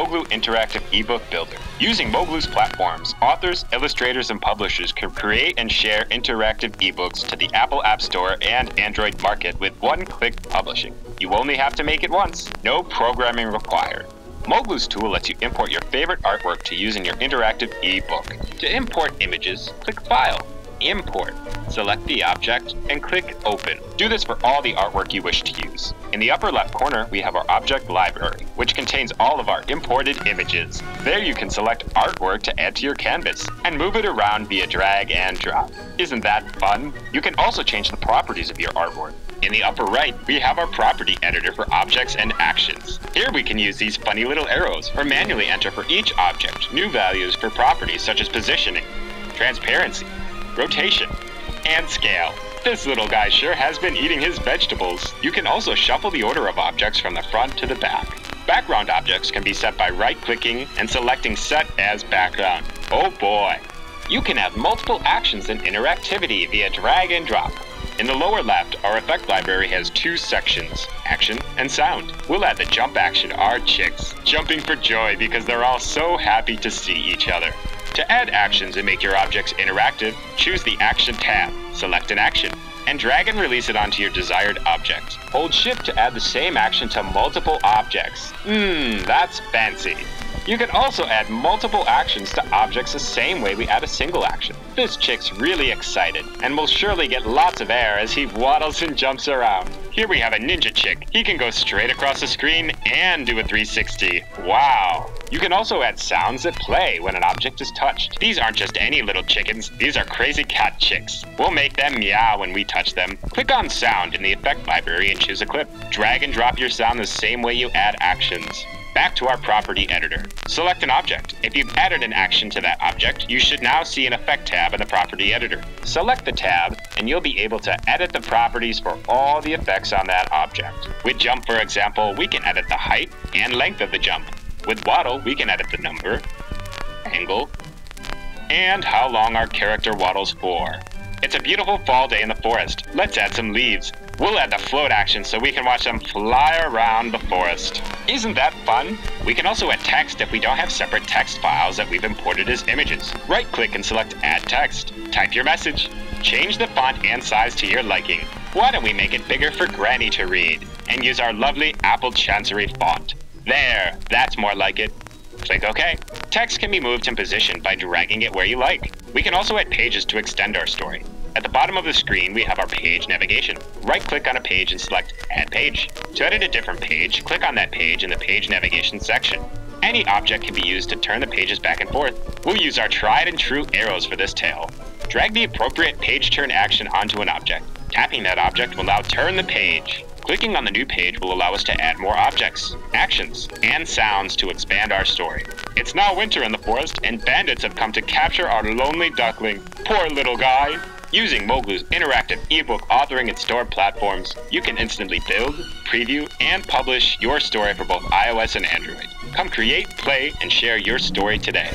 Moglue Interactive Ebook Builder. Using Moglue's platforms, authors, illustrators, and publishers can create and share interactive ebooks to the Apple App Store and Android market with one-click publishing. You only have to make it once, no programming required. Moglue's tool lets you import your favorite artwork to use in your interactive ebook. To import images, click File, Import. Select the object and click Open. Do this for all the artwork you wish to use. In the upper left corner, we have our object library, which contains all of our imported images. There you can select artwork to add to your canvas and move it around via drag and drop. Isn't that fun? You can also change the properties of your artwork. In the upper right, we have our property editor for objects and actions. Here we can use these funny little arrows or manually enter for each object new values for properties such as positioning, transparency, rotation, and scale. This little guy sure has been eating his vegetables. You can also shuffle the order of objects from the front to the back. Background objects can be set by right-clicking and selecting Set as Background. Oh boy! You can add multiple actions and interactivity via drag and drop. In the lower left, our effect library has two sections, action and sound. We'll add the jump action, our chicks, jumping for joy because they're all so happy to see each other. To add actions and make your objects interactive, choose the Action tab, select an action, and drag and release it onto your desired object. Hold Shift to add the same action to multiple objects. That's fancy. You can also add multiple actions to objects the same way we add a single action. This chick's really excited and will surely get lots of air as he waddles and jumps around. Here we have a ninja chick. He can go straight across the screen and do a 360. Wow! You can also add sounds that play when an object is touched. These aren't just any little chickens, these are crazy cat chicks. We'll make them meow when we touch them. Click on Sound in the effect library and choose a clip. Drag and drop your sound the same way you add actions. Back to our property editor. Select an object. If you've added an action to that object, you should now see an effect tab in the property editor. Select the tab, and you'll be able to edit the properties for all the effects on that object. With jump, for example, we can edit the height and length of the jump. With waddle, we can edit the number, angle, and how long our character waddles for. It's a beautiful fall day in the forest. Let's add some leaves. We'll add the float action so we can watch them fly around the forest. Isn't that fun? We can also add text if we don't have separate text files that we've imported as images. Right-click and select Add Text. Type your message. Change the font and size to your liking. Why don't we make it bigger for Granny to read? And use our lovely Apple Chancery font. There, that's more like it. Click OK. Text can be moved and positioned by dragging it where you like. We can also add pages to extend our story. At the bottom of the screen, we have our page navigation. Right-click on a page and select Add Page. To edit a different page, click on that page in the Page Navigation section. Any object can be used to turn the pages back and forth. We'll use our tried and true arrows for this tale. Drag the appropriate page turn action onto an object. Tapping that object will now turn the page. Clicking on the new page will allow us to add more objects, actions, and sounds to expand our story. It's now winter in the forest, and bandits have come to capture our lonely duckling. Poor little guy! Using Moglue's interactive ebook authoring and store platforms, you can instantly build, preview, and publish your story for both iOS and Android. Come create, play, and share your story today.